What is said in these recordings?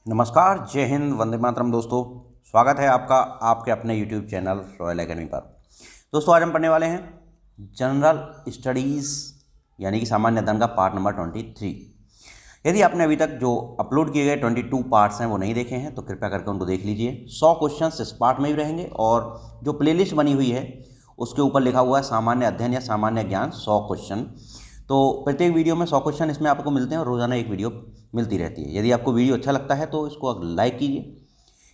नमस्कार, जय हिंद, वंदे मातरम। दोस्तों, स्वागत है आपका आपके अपने YouTube चैनल रॉयल एकेडमी पर। दोस्तों, आज हम पढ़ने वाले हैं जनरल स्टडीज़ यानी कि सामान्य अध्ययन का पार्ट नंबर 23। यदि आपने अभी तक जो अपलोड किए गए 22 पार्ट्स हैं वो नहीं देखे हैं तो कृपया करके उनको देख लीजिए। 100 क्वेश्चंस इस पार्ट में ही रहेंगे और जो प्लेलिस्ट बनी हुई है उसके ऊपर लिखा हुआ है सामान्य अध्ययन या सामान्य ज्ञान 100 क्वेश्चन। तो प्रत्येक वीडियो में 100 क्वेश्चन इसमें आपको मिलते हैं और रोज़ाना एक वीडियो मिलती रहती है। यदि आपको वीडियो अच्छा लगता है तो इसको लाइक कीजिए,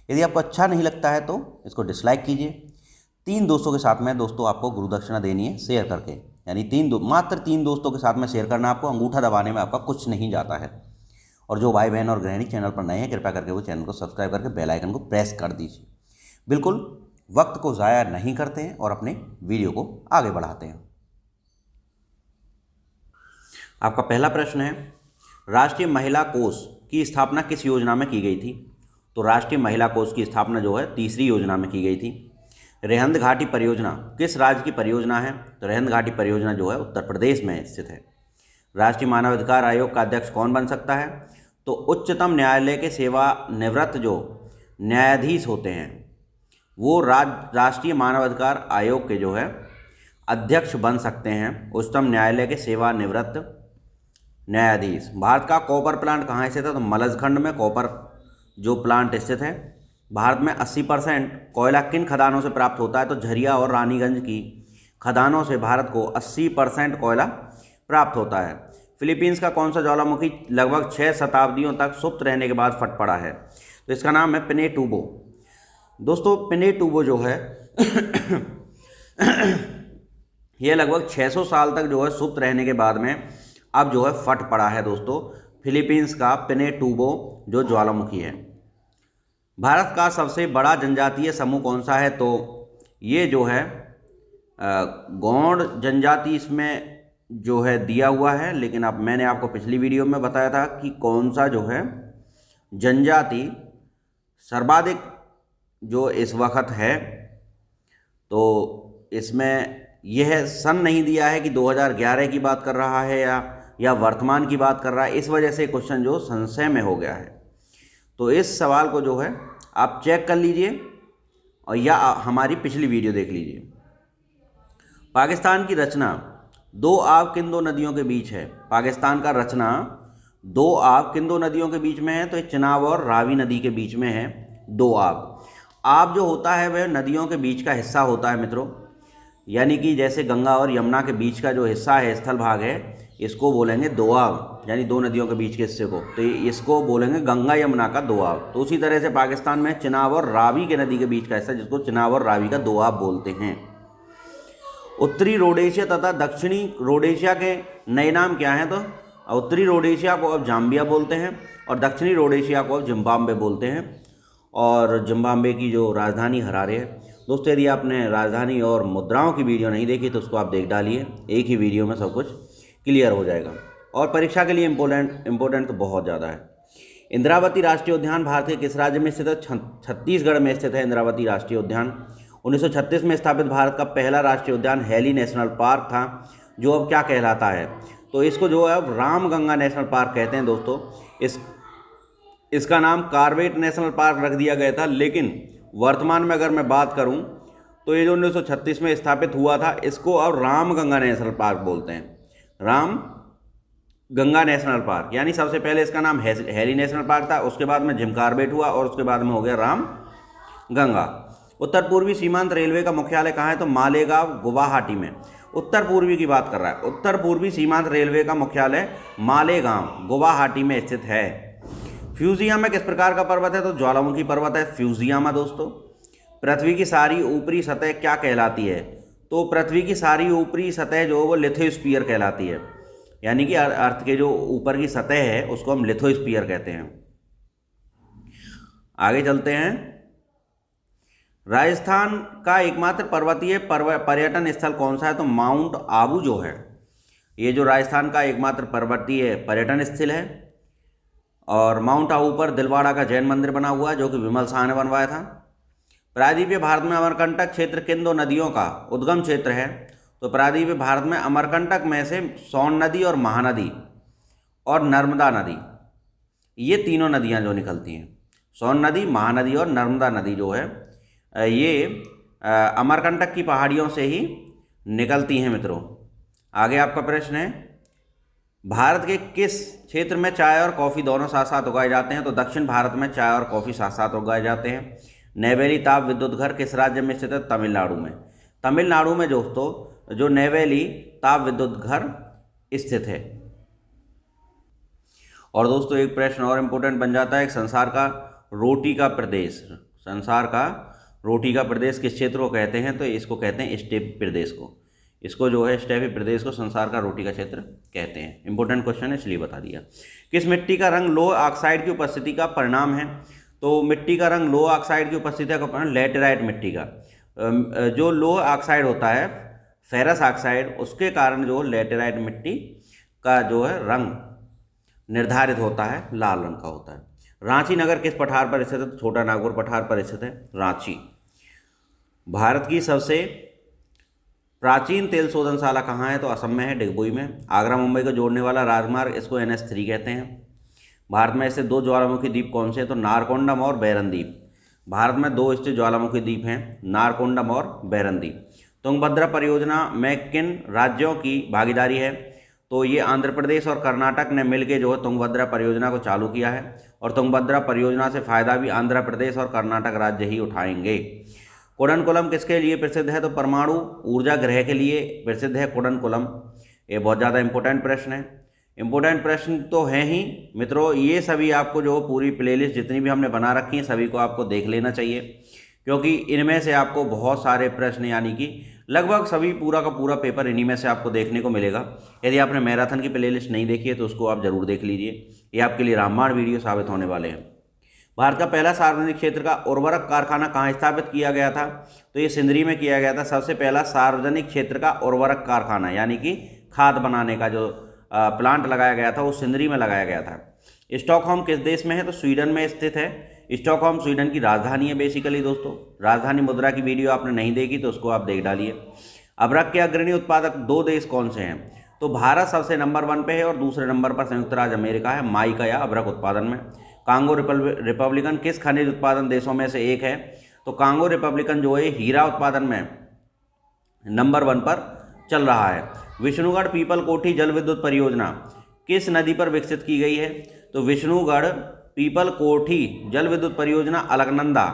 यदि आपको अच्छा नहीं लगता है तो इसको डिसलाइक कीजिए। 3 दोस्तों के साथ में दोस्तों आपको गुरु दक्षिणा देनी है शेयर करके, यानी मात्र 3 दोस्तों के साथ में शेयर करना। आपको अंगूठा दबाने में आपका कुछ नहीं जाता है। और जो भाई बहन और गृहिणी चैनल पर नए हैं कृपया करके वो चैनल को सब्सक्राइब करके बेल आइकन को प्रेस कर दीजिए। बिल्कुल वक्त को ज़ाया नहीं करते हैं और अपने वीडियो को आगे बढ़ाते हैं। आपका पहला प्रश्न है, राष्ट्रीय महिला कोष की स्थापना किस योजना में की गई थी? तो राष्ट्रीय महिला कोष की स्थापना जो है तीसरी योजना में की गई थी। रेहंद घाटी परियोजना किस राज्य की परियोजना है? तो रेहंद घाटी परियोजना जो है उत्तर प्रदेश में स्थित है। राष्ट्रीय मानवाधिकार आयोग का अध्यक्ष कौन बन सकता है? तो उच्चतम न्यायालय के सेवानिवृत्त जो न्यायाधीश होते हैं वो राष्ट्रीय मानवाधिकार आयोग के जो है अध्यक्ष बन सकते हैं, उच्चतम न्यायालय के सेवानिवृत्त न्यायाधीश। भारत का कॉपर प्लांट कहाँ स्थित है? तो मलजखंड में कॉपर जो प्लांट स्थित है। भारत में 80% कोयला किन खदानों से प्राप्त होता है? तो झरिया और रानीगंज की खदानों से भारत को 80% कोयला प्राप्त होता है। फिलीपींस का कौन सा ज्वालामुखी लगभग 6 शताब्दियों तक सुप्त रहने के बाद फट पड़ा है? तो इसका नाम है पिनेटुबो। दोस्तों, पिनेटुबो जो है ये लगभग 600 साल तक जो है सुप्त रहने के बाद में अब जो है फट पड़ा है। दोस्तों, फिलीपींस का पिनेटुबो जो ज्वालामुखी है। भारत का सबसे बड़ा जनजातीय समूह कौन सा है? तो ये जो है गौड़ जनजाति इसमें जो है दिया हुआ है, लेकिन अब मैंने आपको पिछली वीडियो में बताया था कि कौन सा जो है जनजाति सर्वाधिक जो इस वक्त है। तो इसमें यह सन नहीं दिया है कि 2011 की बात कर रहा है या वर्तमान की बात कर रहा है, इस वजह से क्वेश्चन जो संशय में हो गया है। तो इस सवाल को जो है आप चेक कर लीजिए और या हमारी पिछली वीडियो देख लीजिए। पाकिस्तान की रचना 2 आब किन 2 नदियों के बीच है? पाकिस्तान का रचना 2 आब किन 2 नदियों के बीच में है? तो चिनाब और रावी नदी के बीच में है 2 आब। आब जो होता है वह नदियों के बीच का हिस्सा होता है मित्रों, यानी कि जैसे गंगा और यमुना के बीच का जो हिस्सा है, स्थल भाग है, इसको बोलेंगे दोआब, यानी 2 नदियों के बीच के हिस्से को, तो इसको बोलेंगे गंगा यमुना का दोआब। तो उसी तरह से पाकिस्तान में चिनाब और रावी के नदी के बीच का हिस्सा जिसको चिनाब और रावी का दोआब बोलते हैं। उत्तरी रोडेशिया तथा दक्षिणी रोडेशिया के नए नाम क्या हैं? तो उत्तरी रोडेशिया को अब जाम्बिया बोलते हैं और दक्षिणी रोडेशिया को अब जिम्बाब्वे बोलते हैं। और जिम्बाब्वे की जो राजधानी हरारे है। दोस्तों, यदि आपने राजधानी और मुद्राओं की वीडियो नहीं देखी तो उसको आप देख डालिए, एक ही वीडियो में सब कुछ क्लियर हो जाएगा। और परीक्षा के लिए इम्पोर्टेंट तो बहुत ज़्यादा है। इंद्रावती राष्ट्रीय उद्यान भारत के किस राज्य में स्थित है? छत्तीसगढ़ में स्थित है इंद्रावती राष्ट्रीय उद्यान। 1936 में स्थापित भारत का पहला राष्ट्रीय उद्यान हैली नेशनल पार्क था, जो अब क्या कहलाता है? तो इसको जो है अब रामगंगा नेशनल पार्क कहते हैं। दोस्तों, इसका नाम कार्बेट नेशनल पार्क रख दिया गया था, लेकिन वर्तमान में अगर मैं बात करूं तो ये जो 1936 में स्थापित हुआ था इसको अब रामगंगा नेशनल पार्क बोलते हैं। राम गंगा नेशनल पार्क, यानी सबसे पहले इसका नाम हैली नेशनल पार्क था, उसके बाद में जिम कार्बेट हुआ और उसके बाद में हो गया राम गंगा। उत्तर पूर्वी सीमांत रेलवे का मुख्यालय कहाँ है? तो मालेगांव गुवाहाटी में। उत्तर पूर्वी की बात कर रहा है। उत्तर पूर्वी सीमांत रेलवे का मुख्यालय मालेगांव गुवाहाटी में स्थित है। फ्यूजियामा किस प्रकार का पर्वत है? तो ज्वालामुखी पर्वत है फ्यूजियामा। दोस्तों, पृथ्वी की सारी ऊपरी सतह क्या कहलाती है? तो पृथ्वी की सारी ऊपरी सतह जो वो लिथोस्फीयर कहलाती है, यानी कि अर्थ के जो ऊपर की सतह है उसको हम लिथोस्फीयर कहते हैं। आगे चलते हैं। राजस्थान का एकमात्र पर्वतीय पर्यटन स्थल कौन सा है? तो माउंट आबू जो है, ये जो राजस्थान का एकमात्र पर्वतीय पर्यटन स्थल है। और माउंट आबू पर दिलवाड़ा का जैन मंदिर बना हुआ है जो कि विमल शाह ने बनवाया था। प्रायद्वीपीय भारत में अमरकंटक क्षेत्र किन 2 नदियों का उद्गम क्षेत्र है? तो प्रायद्वीपीय भारत में अमरकंटक में से सोन नदी और महानदी और नर्मदा नदी, ये तीनों नदियां जो निकलती हैं। सोन नदी, महानदी और नर्मदा नदी जो है ये अमरकंटक की पहाड़ियों से ही निकलती हैं मित्रों। आगे आपका प्रश्न है, भारत के किस क्षेत्र में चाय और कॉफ़ी दोनों साथ साथ उगाए जाते हैं? तो दक्षिण भारत में चाय और कॉफ़ी साथ साथ उगाए जाते हैं। नेवेली ताप विद्युत घर किस राज्य में स्थित है? तमिलनाडु में। तमिलनाडु में दोस्तों जो नेवेली ताप विद्युत घर स्थित है। और दोस्तों एक प्रश्न और इम्पोर्टेंट बन जाता है, संसार का रोटी का प्रदेश, संसार का रोटी का प्रदेश किस क्षेत्र को कहते हैं? तो इसको कहते हैं स्टेपी प्रदेश को। इसको जो है स्टेपी प्रदेश को संसार का रोटी का क्षेत्र कहते हैं। इंपॉर्टेंट क्वेश्चन है इसलिए बता दिया। किस मिट्टी का रंग लोह ऑक्साइड की उपस्थिति का परिणाम है? तो मिट्टी का रंग लोह ऑक्साइड की उपस्थिति का परिणाम लैटेराइट मिट्टी का, जो लोह ऑक्साइड होता है फेरस ऑक्साइड, उसके कारण जो लैटेराइट मिट्टी का जो है रंग निर्धारित होता है, लाल रंग का होता है। रांची नगर किस पठार पर स्थित है? छोटा नागपुर पठार पर स्थित है रांची। भारत की सबसे प्राचीन तेल शोधनशाला कहाँ है? तो असम में है, डिगबोई में। आगरा मुंबई को जोड़ने वाला राजमार्ग इसको NH3 कहते हैं। भारत में ऐसे 2 ज्वालामुखी द्वीप कौन से हैं? तो नारकोंडम और बैरन द्वीप। भारत में 2 स्थित ज्वालामुखी द्वीप हैं, नारकोंडम और बैरन द्वीप। तुंगभद्रा परियोजना में किन राज्यों की भागीदारी है? तो ये आंध्र प्रदेश और कर्नाटक ने मिलकर जो है तुंगभद्रा परियोजना को चालू किया है, और तुंगभद्रा परियोजना से फायदा भी आंध्र प्रदेश और कर्नाटक राज्य ही उठाएंगे। कुडनकुलम किसके लिए प्रसिद्ध है? तो परमाणु ऊर्जा गृह के लिए प्रसिद्ध है कुडनकुलम। ये बहुत ज़्यादा इंपॉर्टेंट प्रश्न है। इंपॉर्टेंट प्रश्न तो हैं ही मित्रों, ये सभी आपको जो पूरी प्लेलिस्ट जितनी भी हमने बना रखी है सभी को आपको देख लेना चाहिए, क्योंकि इनमें से आपको बहुत सारे प्रश्न यानी कि लगभग सभी पूरा का पूरा पेपर इन्हीं में से आपको देखने को मिलेगा। यदि आपने मैराथन की प्लेलिस्ट नहीं देखी है तो उसको आप ज़रूर देख लीजिए, ये आपके लिए रामबाण वीडियो साबित होने वाले हैं। भारत का पहला सार्वजनिक क्षेत्र का उर्वरक कारखाना कहाँ स्थापित किया गया था? तो ये सिंदरी में किया गया था। सबसे पहला सार्वजनिक क्षेत्र का उर्वरक कारखाना यानी कि खाद बनाने का जो प्लांट लगाया गया था वो सिंदरी में लगाया गया था। स्टॉकहोम किस देश में है? तो स्वीडन में स्थित है। स्टॉकहोम स्वीडन की राजधानी है बेसिकली दोस्तों। राजधानी मुद्रा की वीडियो आपने नहीं देखी तो उसको आप देख डालिए। अबरक के अग्रणी उत्पादक 2 देश कौन से हैं? तो भारत सबसे नंबर 1 पे है और दूसरे नंबर पर संयुक्त राज्य अमेरिका है, माइका या अबरक उत्पादन में। कांगो रिपब्लिकन किस खनिज उत्पादन देशों में से एक है? तो कांगो रिपब्लिकन जो है हीरा उत्पादन में नंबर 1 पर चल रहा है। विष्णुगढ़ पीपल कोठी जल विद्युत परियोजना किस नदी पर विकसित की गई है? तो विष्णुगढ़ पीपल कोठी जल विद्युत परियोजना अलकनंदा,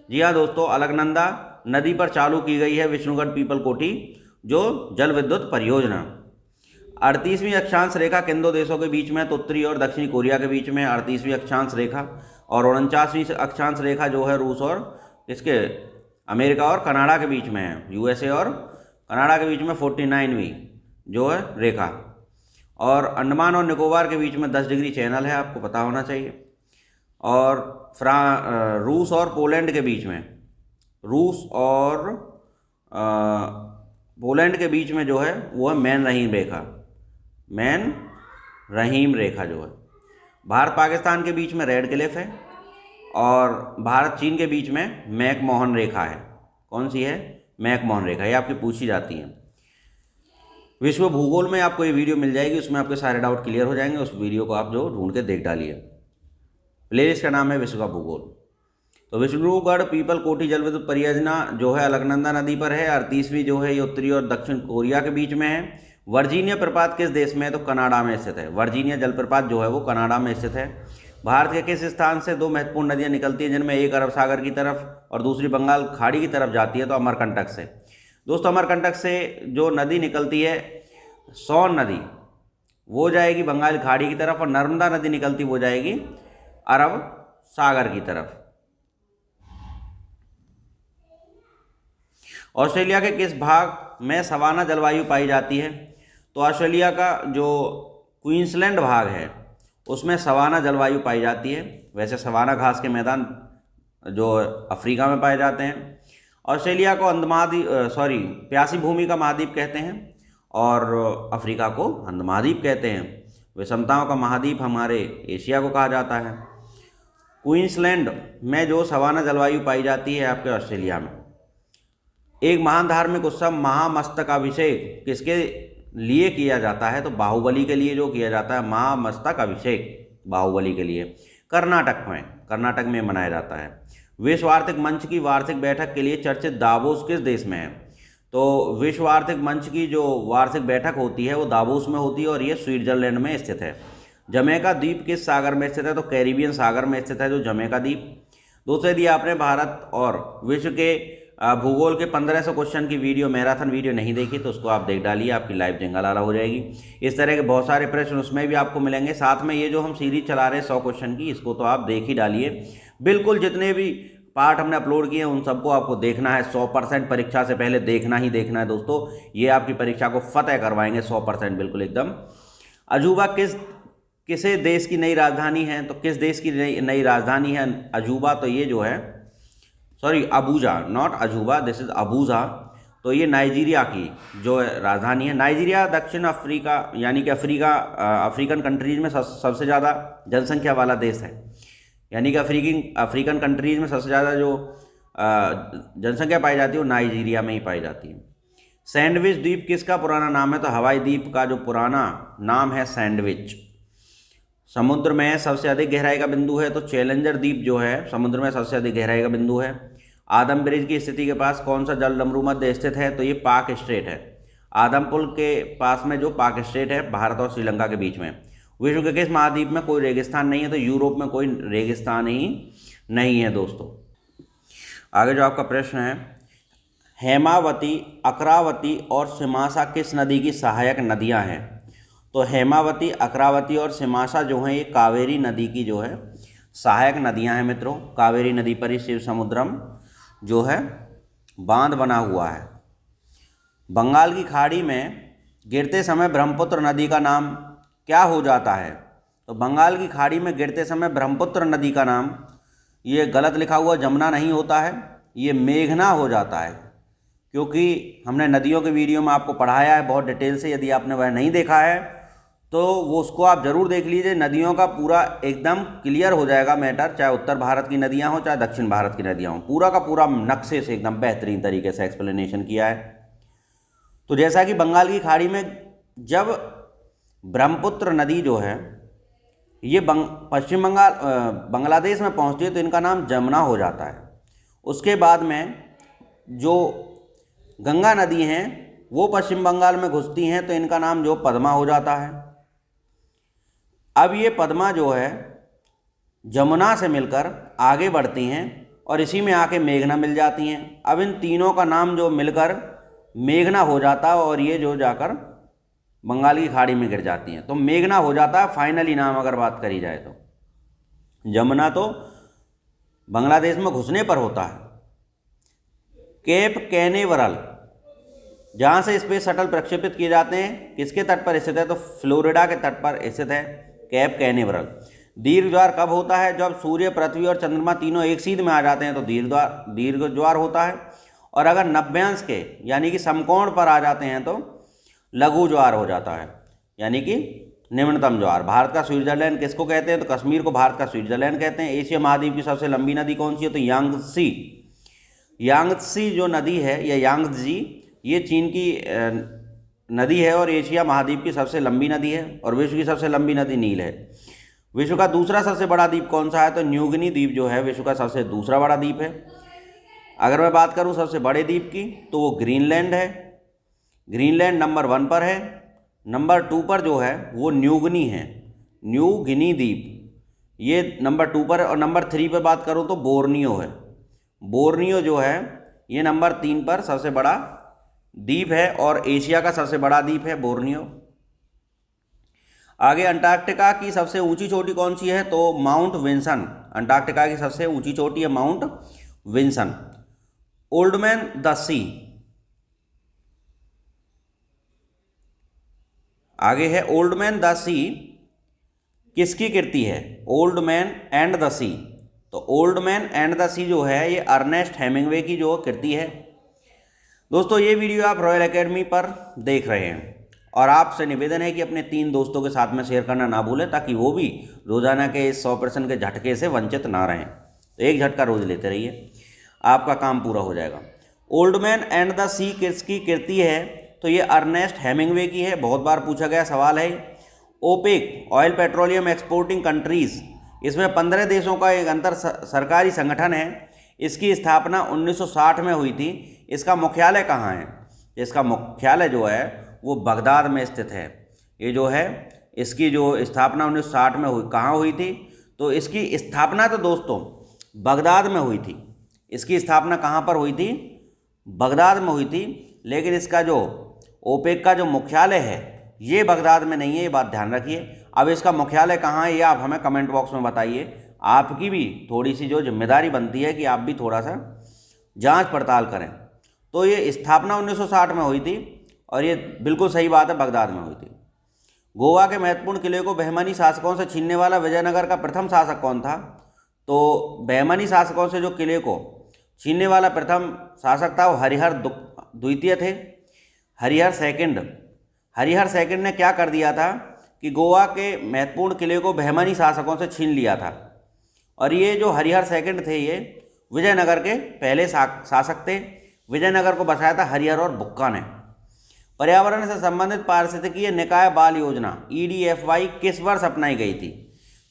जी हाँ दोस्तों, अलकनंदा नदी पर चालू की गई है विष्णुगढ़ पीपल कोठी जो जल विद्युत परियोजना। 38वीं अक्षांश रेखा किन 2 देशों के बीच में? तो उत्तरी और दक्षिणी कोरिया के बीच में 38वीं अक्षांश रेखा, और 49वीं अक्षांश रेखा जो है रूस और इसके अमेरिका और कनाडा के बीच में है, USA और कनाडा के बीच में 49वीं जो है रेखा, और अंडमान और निकोबार के बीच में 10 डिग्री चैनल है, आपको पता होना चाहिए। और रूस और पोलैंड के बीच में, रूस और पोलैंड के बीच में जो है वो है मैन रहीम रेखा, मैन रहीम रेखा जो है। भारत पाकिस्तान के बीच में रेड क्लिफ है, और भारत चीन के बीच में मैकमोहन रेखा है। कौन सी है? मैकमोहन रेखा। ये आपकी पूछी जाती है। विश्व भूगोल में आपको ये वीडियो मिल जाएगी, उसमें आपके सारे डाउट क्लियर हो जाएंगे। उस वीडियो को आप जो ढूंढ के देख डालिए। प्लेलिस्ट का नाम है विश्व का भूगोल। तो विष्णुगढ़ पीपल कोठी जल विद्युत परियोजना जो है अलकनंदा नदी पर है। 38वीं जो है ये उत्तरी और दक्षिण कोरिया के बीच में है। वर्जीनिया प्रपात किस देश में है? तो कनाडा में स्थित है। वर्जीनिया जलप्रपात जो है वो कनाडा में स्थित है। भारत के किस स्थान से 2 महत्वपूर्ण नदियाँ निकलती हैं जिनमें एक अरब सागर की तरफ और दूसरी बंगाल खाड़ी की तरफ जाती है? तो अमरकंटक से। दोस्तों अमरकंटक से जो नदी निकलती है सोन नदी वो जाएगी बंगाल खाड़ी की तरफ, और नर्मदा नदी निकलती वो जाएगी अरब सागर की तरफ। ऑस्ट्रेलिया के किस भाग में सवाना जलवायु पाई जाती है? तो ऑस्ट्रेलिया का जो क्वींसलैंड भाग है उसमें सवाना जलवायु पाई जाती है। वैसे सवाना घास के मैदान जो अफ्रीका में पाए जाते हैं। ऑस्ट्रेलिया को प्यासी भूमि का महाद्वीप कहते हैं, और अफ्रीका को अंधमहाद्वीप कहते हैं। विषमताओं का महाद्वीप हमारे एशिया को कहा जाता है। क्वींसलैंड में जो सवाना जलवायु पाई जाती है आपके ऑस्ट्रेलिया में। एक महान धार्मिक उत्सव महामस्तकाभिषेक किसके लिए किया जाता है? तो बाहुबली के लिए जो किया जाता है महामस्तकाभिषेक, बाहुबली के लिए। कर्नाटक में मनाया जाता है। विश्व आर्थिक मंच की वार्षिक बैठक के लिए चर्चित दावोस किस देश में है? तो विश्व आर्थिक मंच की जो वार्षिक बैठक होती है वो दावोस में होती है और ये स्विट्जरलैंड में स्थित है। जमैका द्वीप किस सागर में स्थित है? तो कैरिबियन सागर में स्थित है जो जमैका द्वीप। दोस्तों, यदि आपने भारत और विश्व के भूगोल के 1500 क्वेश्चन की वीडियो, मैराथन वीडियो नहीं देखी तो उसको आप देख डालिए, आपकी लाइफ जंगलाला हो जाएगी। इस तरह के बहुत सारे प्रश्न उसमें भी आपको मिलेंगे। साथ में ये जो हम सीरीज चला रहे हैं 100 क्वेश्चन की, इसको तो आप देख ही डालिए। बिल्कुल जितने भी पार्ट हमने अपलोड किए हैं उन सबको आपको देखना है। 100% परीक्षा से पहले देखना ही देखना है दोस्तों। ये आपकी परीक्षा को फतेह करवाएंगे 100% बिल्कुल एकदम। अजूबा किसे देश की नई राजधानी है? तो किस देश की नई राजधानी है अजूबा? तो ये जो है, सॉरी, अबूजा, नॉट अजूबा, दिस इज अबूजा। तो ये नाइजीरिया की जो राजधानी है। नाइजीरिया दक्षिण अफ्रीका यानी कि अफ्रीकन कंट्रीज में सबसे ज़्यादा जनसंख्या वाला देश है। यानी कि अफ्रीकन कंट्रीज में सबसे ज़्यादा जो जनसंख्या पाई जाती है वो नाइजीरिया में ही पाई जाती है। सैंडविच द्वीप किसका पुराना नाम है? तो हवाई द्वीप का जो पुराना नाम है सैंडविच। समुद्र में सबसे अधिक गहराई का बिंदु है तो चैलेंजर द्वीप जो है समुद्र में सबसे अधिक गहराई का बिंदु है। आदम ब्रिज की स्थिति के पास कौन सा जल डमरू मध्य स्थित है? तो ये पाक स्ट्रेट है। आदम पुल के पास में जो पाक स्ट्रेट है भारत और श्रीलंका के बीच में। विश्व के किस महाद्वीप में कोई रेगिस्तान नहीं है? तो यूरोप में कोई रेगिस्तान ही नहीं है दोस्तों। आगे जो आपका प्रश्न है, हेमावती, अकरावती और सिमासा किस नदी की सहायक नदियां हैं? तो हेमावती, अकरावती और सिमासा जो हैं ये कावेरी नदी की जो है सहायक नदियां हैं मित्रों। कावेरी नदी पर ही शिव समुद्रम जो है बांध बना हुआ है। बंगाल की खाड़ी में गिरते समय ब्रह्मपुत्र नदी का नाम क्या हो जाता है? तो बंगाल की खाड़ी में गिरते समय ब्रह्मपुत्र नदी का नाम, ये गलत लिखा हुआ, जमुना नहीं होता है, ये मेघना हो जाता है। क्योंकि हमने नदियों के वीडियो में आपको पढ़ाया है बहुत डिटेल से। यदि आपने वह नहीं देखा है तो वो उसको आप ज़रूर देख लीजिए। नदियों का पूरा एकदम क्लियर हो जाएगा मैटर, चाहे उत्तर भारत की नदियाँ हों चाहे दक्षिण भारत की नदियाँ हों। पूरा का पूरा नक्शे से एकदम बेहतरीन तरीके से एक्सप्लेनेशन किया है। तो जैसा कि बंगाल की खाड़ी में जब ब्रह्मपुत्र नदी जो है ये पश्चिम बांग्लादेश में पहुँचती है तो इनका नाम जमुना हो जाता है। उसके बाद में जो गंगा नदी हैं वो पश्चिम बंगाल में घुसती हैं तो इनका नाम जो पद्मा हो जाता है। अब ये पद्मा जो है जमुना से मिलकर आगे बढ़ती हैं और इसी में आके मेघना मिल जाती हैं। अब इन तीनों का नाम जो मिलकर मेघना हो जाता है और ये जो जाकर बंगाल की खाड़ी में गिर जाती हैं तो मेघना हो जाता है फाइनली नाम, अगर बात करी जाए तो। जमुना तो बांग्लादेश में घुसने पर होता है। केप कैनेवरल जहाँ से स्पेस शटल प्रक्षेपित किए जाते हैं किसके तट पर स्थित है? तो फ्लोरिडा के तट पर स्थित है कैप कैनेवरल। दीर्घ ज्वार कब होता है? जब सूर्य, पृथ्वी और चंद्रमा तीनों एक सीध में आ जाते हैं तो दीर्घ ज्वार होता है। और अगर नभ्यांश के यानी कि समकोण पर आ जाते हैं तो लघु ज्वार हो जाता है, यानी कि निम्नतम ज्वार। भारत का स्विट्जरलैंड किसको कहते हैं? तो कश्मीर को भारत का स्विट्जरलैंड कहते हैं। एशिया महाद्वीप की सबसे लंबी नदी कौन सी है? तो यांगत्सी जो नदी है या यांगजी, ये चीन की नदी है और एशिया महाद्वीप की सबसे लंबी नदी है। और विश्व की सबसे लंबी नदी नील है। विश्व का दूसरा सबसे बड़ा द्वीप कौन सा है? तो न्यूगिनी द्वीप जो है विश्व का सबसे दूसरा बड़ा द्वीप है। अगर मैं बात करूं सबसे बड़े द्वीप की तो वो ग्रीनलैंड है। ग्रीनलैंड नंबर 1 पर है। नंबर 2 पर जो है वो न्यूगिनी है, न्यू गिनी द्वीप, ये नंबर 2 पर है। और नंबर 3 पर बात करूं तो बोर्नियो है। बोर्नियो जो है ये नंबर 3 पर सबसे बड़ा द्वीप है और एशिया का सबसे बड़ा द्वीप है बोर्नियो। आगे अंटार्कटिका की सबसे ऊंची चोटी कौन सी है? तो माउंट विंसन। अंटार्कटिका की सबसे ऊंची चोटी है Mount Vinson. Old Man the Sea, आगे है ओल्ड मैन द सी किसकी कृति है? Old Man and the Sea. तो Old Man and the Sea जो है ये अर्नेस्ट हेमिंगवे की जो कृति है। दोस्तों, ये वीडियो आप रॉयल एकेडमी पर देख रहे हैं और आपसे निवेदन है कि अपने 3 दोस्तों के साथ में शेयर करना ना भूलें ताकि वो भी रोजाना के इस 100% के झटके से वंचित ना रहें। तो एक झटका रोज लेते रहिए, आपका काम पूरा हो जाएगा। Old Man and the Sea किसकी कृति है? तो ये अर्नेस्ट हेमिंगवे की है। बहुत बार पूछा गया सवाल है। OPEC, oil petroleum exporting countries, इसमें 15 देशों का एक अंतर सरकारी संगठन है। इसकी स्थापना 1960 में हुई थी। इसका मुख्यालय कहाँ है? इसका मुख्यालय जो है वो बगदाद में स्थित है। ये जो है इसकी जो स्थापना 1960 में हुई, कहाँ हुई थी? तो इसकी स्थापना तो दोस्तों बगदाद में हुई थी। इसकी स्थापना कहाँ पर हुई थी? बगदाद में हुई थी। लेकिन इसका जो ओपेक का जो मुख्यालय है ये बगदाद में नहीं है, ये बात ध्यान रखिए। अब इसका मुख्यालय कहाँ है ये आप हमें कमेंट बॉक्स में बताइए। आपकी भी थोड़ी सी जो जिम्मेदारी बनती है कि आप भी थोड़ा सा जांच पड़ताल करें। तो ये स्थापना 1960 में हुई थी और ये बिल्कुल सही बात है, बगदाद में हुई थी। गोवा के महत्वपूर्ण किले को बहमनी शासकों से छीनने वाला विजयनगर का प्रथम शासक कौन था? तो बहमनी शासकों से जो किले को छीनने वाला प्रथम शासक था वो हरिहर द्वितीय थे। हरिहर सेकंड ने क्या कर दिया था कि गोवा के महत्वपूर्ण किले को बहमनी शासकों से छीन लिया था। और ये जो हरिहर सेकंड थे ये विजयनगर के पहले शासक थे। विजयनगर को बसाया था हरिहर और बुक्का ने। पर्यावरण से संबंधित पारिस्थितिकीय निकाय बाल योजना EDFY किस वर्ष अपनाई गई थी?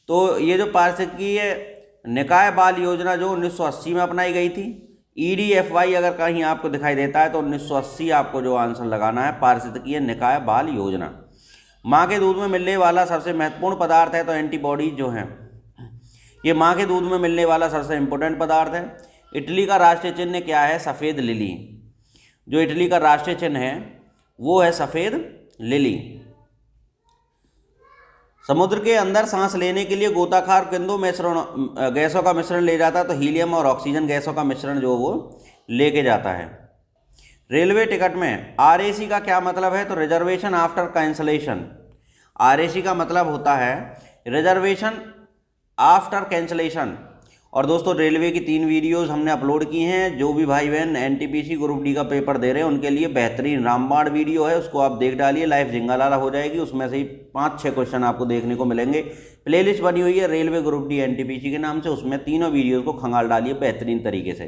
तो ये जो पारिस्थितिकीय निकाय बाल योजना जो 1980 में अपनाई गई थी। EDFY अगर कहीं आपको दिखाई देता है तो 1980 आपको जो आंसर लगाना है, पारिस्थितिकीय निकाय बाल योजना। माँ के दूध में मिलने वाला सबसे महत्वपूर्ण पदार्थ है तो एंटीबॉडीज जो हैं ये माँ के दूध में मिलने वाला सबसे इम्पोर्टेंट पदार्थ है। इटली का राष्ट्रीय चिन्ह क्या है? सफ़ेद लिली। जो इटली का राष्ट्रीय चिन्ह है वो है सफ़ेद लिली। समुद्र के अंदर सांस लेने के लिए गोताखोर किन गैसों का मिश्रण ले जाता है? तो हीलियम और ऑक्सीजन गैसों का मिश्रण जो वो लेके जाता है। रेलवे टिकट में RAC का क्या मतलब है? तो रिजर्वेशन आफ्टर कैंसलेशन। RAC का मतलब होता है रिजर्वेशन आफ्टर कैंसलेशन। और दोस्तों रेलवे की 3 वीडियोस हमने अपलोड की हैं। जो भी भाई बहन NTPC ग्रुप डी का पेपर दे रहे हैं उनके लिए बेहतरीन रामबाण वीडियो है, उसको आप देख डालिए। लाइव जिंगालाला हो जाएगी, उसमें से ही 5-6 क्वेश्चन आपको देखने को मिलेंगे। प्लेलिस्ट बनी हुई है रेलवे ग्रुप डी NTPC के नाम से, उसमें तीनों वीडियोज़ को खंगाल डालिए बेहतरीन तरीके से।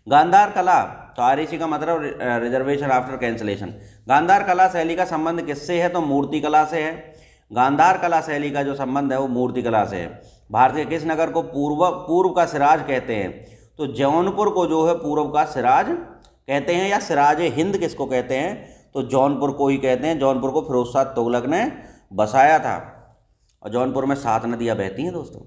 गांधार कला, तो RAC का मतलब रिजर्वेशन आफ्टर कैंसलेशन। गांधार कला शैली का संबंध किससे है? तो मूर्ति कला से है। गांधार कला शैली का जो संबंध है वो मूर्ति कला से है। भारत के किस नगर को पूर्व का सिराज कहते हैं? तो जौनपुर को जो है पूर्व का सिराज कहते हैं, या सिराज हिंद किसको कहते हैं? तो जौनपुर को ही कहते हैं। जौनपुर को फिरोज शाह तुगलक ने बसाया था और जौनपुर में 7 नदियाँ बहती हैं दोस्तों।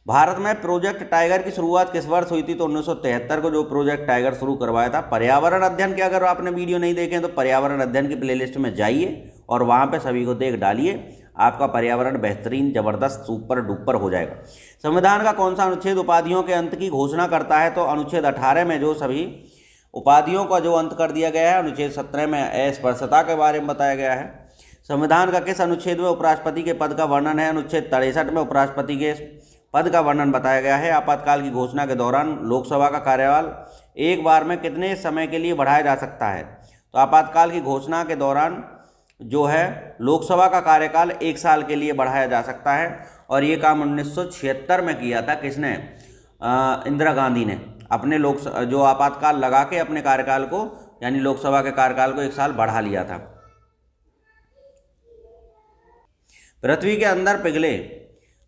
भारत में प्रोजेक्ट टाइगर की शुरुआत किस वर्ष हुई थी? तो 1973 को जो प्रोजेक्ट टाइगर शुरू करवाया था। पर्यावरण अध्ययन के अगर आपने वीडियो नहीं देखे तो पर्यावरण अध्ययन की प्लेलिस्ट में जाइए और वहाँ पे सभी को देख डालिए। आपका पर्यावरण बेहतरीन ज़बरदस्त सुपर डुपर हो जाएगा। संविधान का कौन सा अनुच्छेद उपाधियों के अंत की घोषणा करता है? तो अनुच्छेद 18 में जो सभी उपाधियों का जो अंत कर दिया गया है। अनुच्छेद 17 में अस्पृश्यता के बारे में बताया गया है। संविधान का किस अनुच्छेद में उपराष्ट्रपति के पद का वर्णन है? अनुच्छेद 63 में उपराष्ट्रपति के पद का वर्णन बताया गया है। आपातकाल की घोषणा के दौरान लोकसभा का कार्यकाल एक बार में कितने समय के लिए बढ़ाया जा सकता है? तो आपातकाल की घोषणा के दौरान जो है लोकसभा का कार्यकाल 1 साल के लिए बढ़ाया जा सकता है। और ये काम 1976 में किया था। किसने? इंदिरा गांधी ने अपने जो आपातकाल लगा के अपने कार्यकाल को, यानी लोकसभा के कार्यकाल को 1 साल बढ़ा लिया था। पृथ्वी के अंदर पिघले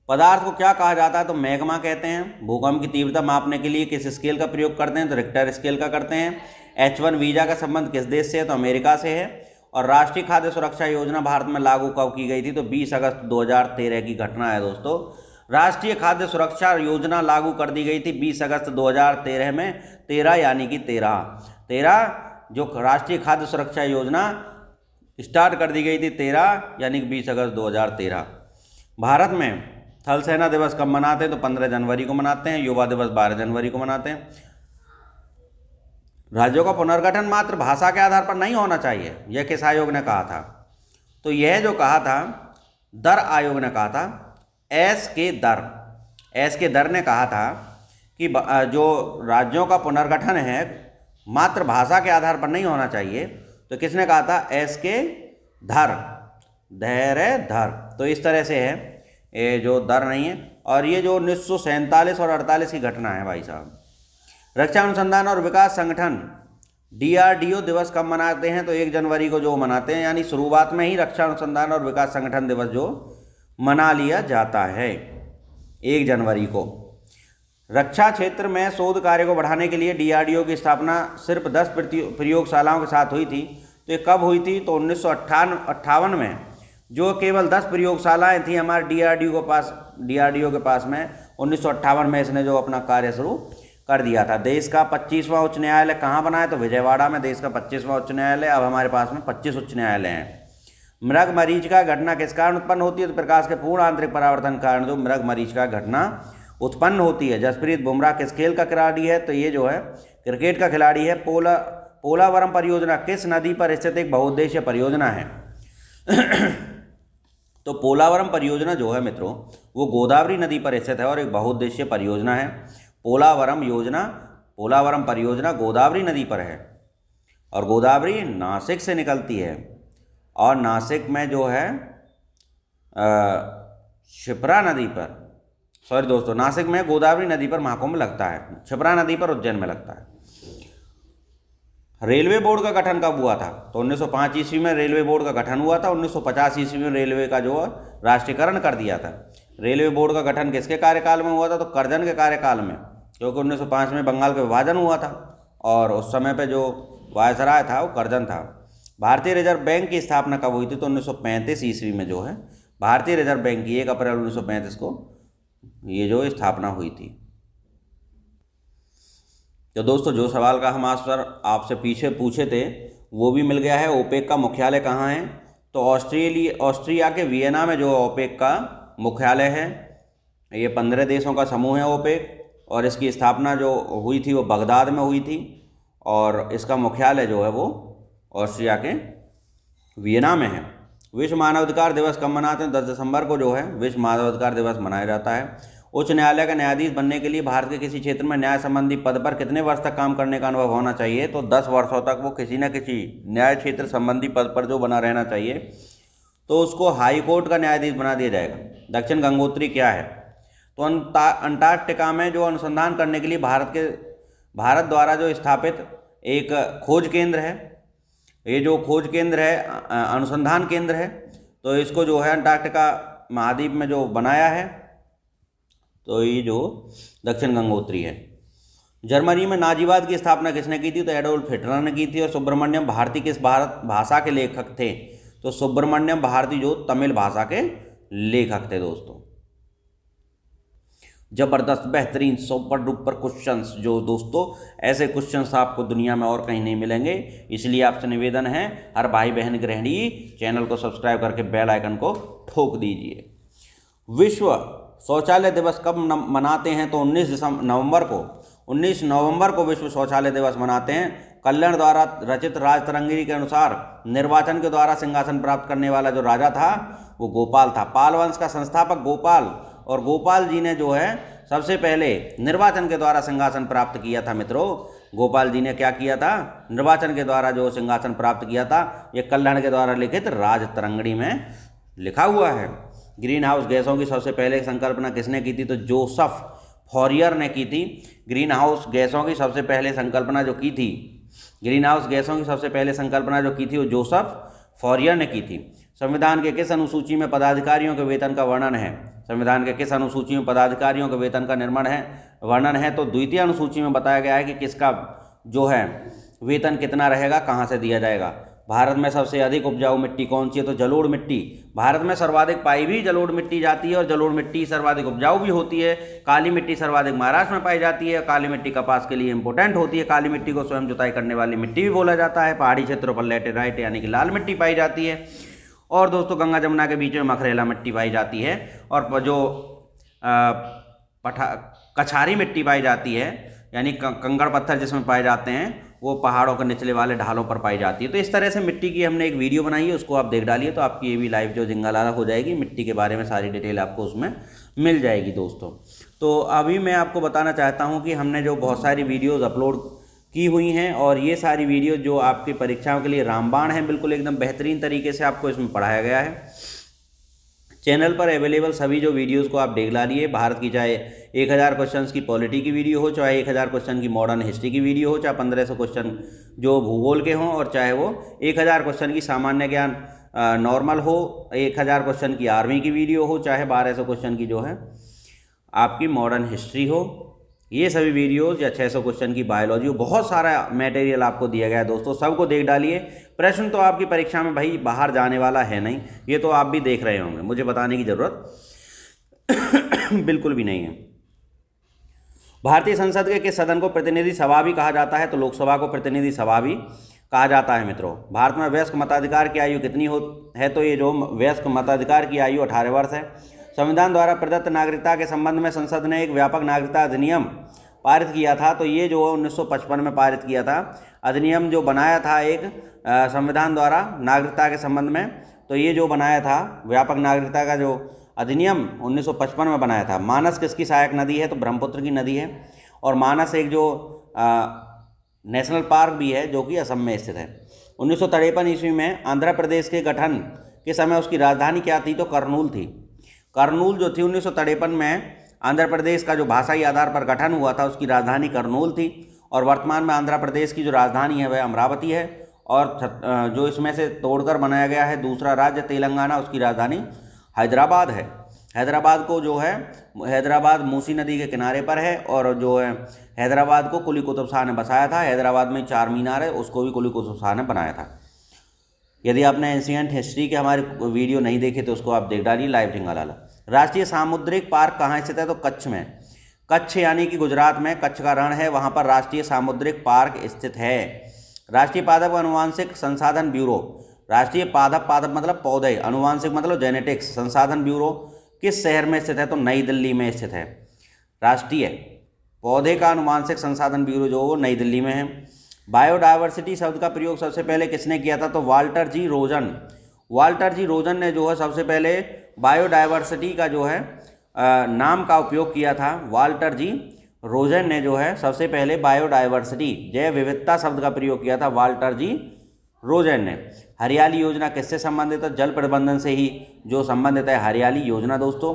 पदार्थ को क्या कहा जाता है? तो मैग्मा कहते हैं। भूकंप की तीव्रता मापने के लिए किस स्केल का प्रयोग करते हैं? तो रिक्टर स्केल का करते हैं। H1 वीज़ा का संबंध किस देश से है? तो अमेरिका से है। और राष्ट्रीय खाद्य सुरक्षा योजना भारत में लागू कब की गई थी? तो 20 अगस्त 2013 की घटना है दोस्तों। राष्ट्रीय खाद्य सुरक्षा योजना लागू कर दी गई थी 20 अगस्त 2013 में। 13 यानी कि 13 जो राष्ट्रीय खाद्य सुरक्षा योजना स्टार्ट कर दी गई थी 13 यानी कि 20 अगस्त 2013। भारत में थल सेना दिवस कब मनाते हैं? तो 15 जनवरी को मनाते हैं। युवा दिवस 12 जनवरी को मनाते हैं। राज्यों का पुनर्गठन मात्र भाषा के आधार पर नहीं होना चाहिए, यह किस आयोग ने कहा था? तो यह जो कहा था दर आयोग ने कहा था। एस के दर ने कहा था कि जो राज्यों का पुनर्गठन है मात्र भाषा के आधार पर नहीं होना चाहिए। तो किसने कहा था? एस के धर। तो इस तरह से है, ये जो दर नहीं है। और ये जो 1947 और 48 की घटना है भाई साहब। रक्षा अनुसंधान और विकास संगठन DRDO दिवस कब मनाते हैं? तो 1 जनवरी को जो मनाते हैं, यानी शुरुआत में ही रक्षा अनुसंधान और विकास संगठन दिवस जो मना लिया जाता है। 1 जनवरी को। रक्षा क्षेत्र में शोध कार्य को बढ़ाने के लिए डीआरडीओ की स्थापना सिर्फ 10 प्रयोगशालाओं के साथ हुई थी। तो ये कब हुई थी? तो 1958 में जो केवल 10 प्रयोगशालाएँ थी हमारे डीआरडीओ के पास में 1958 में इसने जो अपना कार्य शुरू कर दिया था। देश का 25वां उच्च न्यायालय कहाँ बना है? तो विजयवाड़ा में देश का 25वां उच्च न्यायालय। अब हमारे पास में 25 उच्च न्यायालय हैं। मृग मरीचिका घटना किस कारण उत्पन्न होती है? तो प्रकाश के पूर्ण आंतरिक परावर्तन कारण जो मृग मरीचिका घटना उत्पन्न होती है। जसप्रीत बुमराह किस खेल का खिलाड़ी है? तो ये जो है क्रिकेट का खिलाड़ी है। पोलावरम परियोजना किस नदी पर स्थित एक बहुउद्देशीय परियोजना है? तो पोलावरम परियोजना जो है मित्रों वो गोदावरी नदी पर स्थित है और एक बहुउद्देशीय परियोजना है। पोलावरम परियोजना गोदावरी नदी पर है और गोदावरी नासिक से निकलती है और नासिक में जो है क्षिप्रा नदी पर, सॉरी दोस्तों, नासिक में गोदावरी नदी पर महाकुंभ लगता है, क्षिप्रा नदी पर उज्जैन में लगता है। रेलवे बोर्ड का गठन कब हुआ था? तो 1905 ईस्वी में रेलवे बोर्ड का गठन हुआ था। 1950 ईस्वी में रेलवे का जो राष्ट्रीयकरण कर दिया था। रेलवे बोर्ड का गठन किसके कार्यकाल में हुआ था? तो करजन के कार्यकाल में, क्योंकि 1905 में बंगाल का विभाजन हुआ था और उस समय पे जो वायसराय था वो करजन था। भारतीय रिजर्व बैंक की स्थापना कब हुई थी? तो 1935 ईस्वी में जो है भारतीय रिजर्व बैंक की 1 अप्रैल 1935 को ये जो स्थापना हुई थी। तो दोस्तों जो सवाल का हम आपसे पीछे पूछे थे वो भी मिल गया है। ओपेक का मुख्यालय कहाँ है? तो ऑस्ट्रिया के वियना में जो ओपेक का मुख्यालय है। ये 15 देशों का समूह है ओपेक और इसकी स्थापना जो हुई थी वो बगदाद में हुई थी और इसका मुख्यालय जो है वो ऑस्ट्रिया के वियना में है। विश्व मानवाधिकार दिवस कब मनाते हैं? 10 दिसंबर को जो है विश्व मानवाधिकार दिवस मनाया जाता है। उच्च न्यायालय का न्यायाधीश बनने के लिए भारत के किसी क्षेत्र में न्याय संबंधी पद पर कितने वर्ष तक काम करने का अनुभव होना चाहिए? तो 10 वर्षों तक वो किसी न किसी न्याय क्षेत्र संबंधी पद पर जो बना रहना चाहिए, तो उसको हाई कोर्ट का न्यायाधीश बना दिया जाएगा। दक्षिण गंगोत्री क्या है? तो अंटार्कटिका में जो अनुसंधान करने के लिए भारत द्वारा जो स्थापित एक खोज केंद्र है, ये जो खोज केंद्र है अनुसंधान केंद्र है, तो इसको जो है अंटार्कटिका महाद्वीप में जो बनाया है, तो ये जो दक्षिण गंगोत्री है। जर्मनी में नाजीवाद की स्थापना किसने की थी? तो एडोल्फ हिटलर ने की थी। और सुब्रमण्यम भारती किस भाषा के लेखक थे? तो सुब्रमण्यम भारती जो तमिल भाषा के लेखक थे। दोस्तों जबरदस्त बेहतरीन सुपर क्वेश्चंस, जो दोस्तों ऐसे क्वेश्चंस आपको दुनिया में और कहीं नहीं मिलेंगे। इसलिए आपसे निवेदन है हर भाई बहन गृहिणी चैनल को सब्सक्राइब करके बेल आइकन को ठोक दीजिए। विश्व शौचालय दिवस कब मनाते हैं? तो 19 नवंबर को विश्व शौचालय दिवस मनाते हैं। कल्याण द्वारा रचित राजतरंगिणी के अनुसार निर्वाचन के द्वारा सिंहासन प्राप्त करने वाला जो राजा था वो गोपाल था। पाल वंश का संस्थापक गोपाल, और गोपाल जी ने जो है सबसे पहले निर्वाचन के द्वारा सिंहासन प्राप्त किया था। मित्रों गोपाल जी ने क्या किया था? निर्वाचन के द्वारा जो सिंहासन प्राप्त किया था, ये कल्याण के द्वारा लिखित राजतरंगिणी में लिखा हुआ है। ग्रीन हाउस गैसों की सबसे पहले संकल्पना किसने की थी? तो जोसेफ फॉरियर ने की थी। ग्रीन हाउस गैसों की सबसे पहले संकल्पना जो की थी, ग्रीन हाउस गैसों की सबसे पहले संकल्पना जो की थी वो जोसेफ फॉरियर ने की थी। संविधान के किस अनुसूची में पदाधिकारियों के वेतन का वर्णन है? संविधान के किस अनुसूची में पदाधिकारियों के वेतन का वर्णन है? तो द्वितीय अनुसूची में बताया गया है कि किसका जो है वेतन कितना रहेगा, कहाँ से दिया जाएगा। भारत में सबसे अधिक उपजाऊ मिट्टी कौन सी है? तो जलोढ़ मिट्टी। भारत में सर्वाधिक पाई भी जलोढ़ मिट्टी जाती है और जलोढ़ मिट्टी सर्वाधिक उपजाऊ भी होती है। काली मिट्टी सर्वाधिक महाराष्ट्र में पाई जाती है। काली मिट्टी कपास के लिए इंपॉर्टेंट होती है। काली मिट्टी को स्वयं जुताई करने वाली मिट्टी भी बोला जाता है। पहाड़ी क्षेत्रों पर लैटेराइट यानी कि लाल मिट्टी पाई जाती है। और दोस्तों गंगा जमुना के बीच में मखरेला मिट्टी पाई जाती है। और जो कछारी मिट्टी पाई जाती है यानी कंकड़ पत्थर जिसमें पाए जाते हैं, वो पहाड़ों के निचले वाले ढालों पर पाई जाती है। तो इस तरह से मिट्टी की हमने एक वीडियो बनाई है, उसको आप देख डालिए तो आपकी ये भी लाइव जो जिंगालाला हो जाएगी। मिट्टी के बारे में सारी डिटेल आपको उसमें मिल जाएगी। दोस्तों तो अभी मैं आपको बताना चाहता हूँ कि हमने जो बहुत सारी वीडियोज़ अपलोड की हुई हैं और ये सारी वीडियो जो आपकी परीक्षाओं के लिए रामबाण है, बिल्कुल एकदम बेहतरीन तरीके से आपको इसमें पढ़ाया गया है। चैनल पर अवेलेबल सभी जो वीडियोस को आप देख डालिए। भारत की चाहे 1000 क्वेश्चंस की पॉलिटी की वीडियो हो, चाहे 1000 क्वेश्चन की मॉडर्न हिस्ट्री की वीडियो हो, चाहे 1500 क्वेश्चन जो भूगोल के हों, और चाहे वो 1000 क्वेश्चन की सामान्य ज्ञान नॉर्मल हो, 1000 क्वेश्चन की आर्मी की वीडियो हो, चाहे 1200 क्वेश्चन की जो है आपकी मॉडर्न हिस्ट्री हो, ये सभी वीडियोज़ या 600 क्वेश्चन की बायोलॉजी हो, बहुत सारा मटेरियल आपको दिया गया है दोस्तों, सबको देख डालिए। प्रश्न तो आपकी परीक्षा में भाई बाहर जाने वाला है नहीं, ये तो आप भी देख रहे होंगे, मुझे बताने की ज़रूरत बिल्कुल भी नहीं है। भारतीय संसद के किस सदन को प्रतिनिधि सभा भी कहा जाता है? तो लोकसभा को प्रतिनिधि सभा भी कहा जाता है मित्रों। भारत में वयस्क मताधिकार की आयु कितनी है? तो ये जो वयस्क मताधिकार की आयु 18 वर्ष है। संविधान द्वारा प्रदत्त नागरिकता के संबंध में संसद ने एक व्यापक नागरिकता अधिनियम पारित किया था, तो ये जो 1955 में पारित किया था अधिनियम जो बनाया था एक संविधान द्वारा नागरिकता के संबंध में, तो ये जो बनाया था व्यापक नागरिकता का जो अधिनियम 1955 में बनाया था। मानस किसकी सहायक नदी है? तो ब्रह्मपुत्र की नदी है। और मानस एक जो नेशनल पार्क भी है जो कि असम में स्थित है। 1953 ईस्वी में आंध्र प्रदेश के गठन के समय उसकी राजधानी क्या थी? तो करनूल थी। करनूल जो थी 1953 में आंध्र प्रदेश का जो भाषाई आधार पर गठन हुआ था उसकी राजधानी करनूल थी। और वर्तमान में आंध्र प्रदेश की जो राजधानी है वह अमरावती है। और जो इसमें से तोड़कर बनाया गया है दूसरा राज्य तेलंगाना, उसकी राजधानी हैदराबाद है। हैदराबाद को जो है हैदराबाद मूसी नदी के किनारे पर है। और जो है हैदराबाद को कुली कुतुब शाह ने बसाया था। हैदराबाद में 4 मीनार है, उसको भी कुली कुतुब शाह ने बनाया था। यदि आपने एंशिएंट हिस्ट्री के हमारे वीडियो नहीं देखे तो उसको आप देख डालिए, लाइव ढिंगालाला। राष्ट्रीय सामुद्रिक पार्क कहाँ स्थित है? तो कच्छ में। कच्छ यानी कि गुजरात में कच्छ का रण है, वहाँ पर राष्ट्रीय सामुद्रिक पार्क स्थित है। राष्ट्रीय पादप आनुवांशिक संसाधन ब्यूरो, राष्ट्रीय पादप मतलब पौधे, आनुवांशिक मतलब जेनेटिक्स, संसाधन ब्यूरो किस शहर में स्थित है? तो नई दिल्ली में स्थित है। राष्ट्रीय पौधे का आनुवांशिक संसाधन ब्यूरो जो वो नई दिल्ली में है। बायोडायवर्सिटी शब्द का प्रयोग सबसे पहले किसने किया था? तो वाल्टर जी रोजन। वाल्टर जी रोजन ने जो है सबसे पहले बायोडायवर्सिटी का जो है नाम का उपयोग किया था। वाल्टर जी रोजन ने जो है सबसे पहले बायोडायवर्सिटी जैव विविधता शब्द का प्रयोग किया था, वाल्टर जी रोजन ने। हरियाली योजना किससे संबंधित है? जल प्रबंधन से ही जो संबंधित है हरियाली योजना। दोस्तों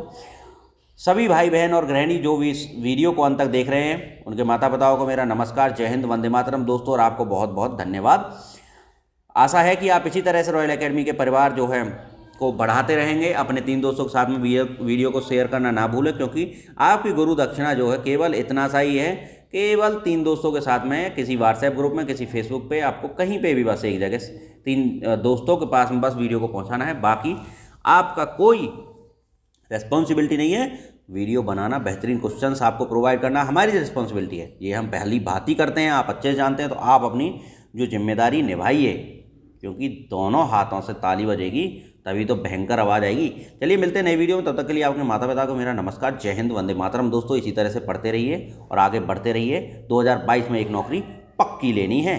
सभी भाई बहन और गृहिणी जो भी इस वीडियो को अंत तक देख रहे हैं उनके माता पिताओं को मेरा नमस्कार, जय हिंद, वंदे मातरम दोस्तों, और आपको बहुत बहुत धन्यवाद। आशा है कि आप इसी तरह से रॉयल एकेडमी के परिवार जो है को बढ़ाते रहेंगे। अपने 3 दोस्तों के साथ में वीडियो को शेयर करना ना भूलें, क्योंकि आपकी गुरु दक्षिणा जो है केवल इतना सा ही है, केवल 3 दोस्तों के साथ में किसी व्हाट्सएप ग्रुप में, किसी फेसबुक पे, आपको कहीं पे भी बस एक जगह 3 दोस्तों के पास में बस वीडियो को पहुंचाना है। बाकी आपका कोई रेस्पॉन्सिबिलिटी नहीं है। वीडियो बनाना, बेहतरीन क्वेश्चंस आपको प्रोवाइड करना हमारी रिस्पॉन्सिबिलिटी है। ये हम पहली बात ही करते हैं, आप अच्छे जानते हैं, तो आप अपनी जो जिम्मेदारी निभाइए, क्योंकि दोनों हाथों से ताली बजेगी तभी तो भयंकर आवाज़ आएगी। चलिए मिलते हैं नई वीडियो में, तब तक के लिए आपके माता पिता को मेरा नमस्कार, जय हिंद, वंदे मातरम दोस्तों। इसी तरह से पढ़ते रहिए और आगे बढ़ते रहिए। 2022 में एक नौकरी पक्की लेनी है।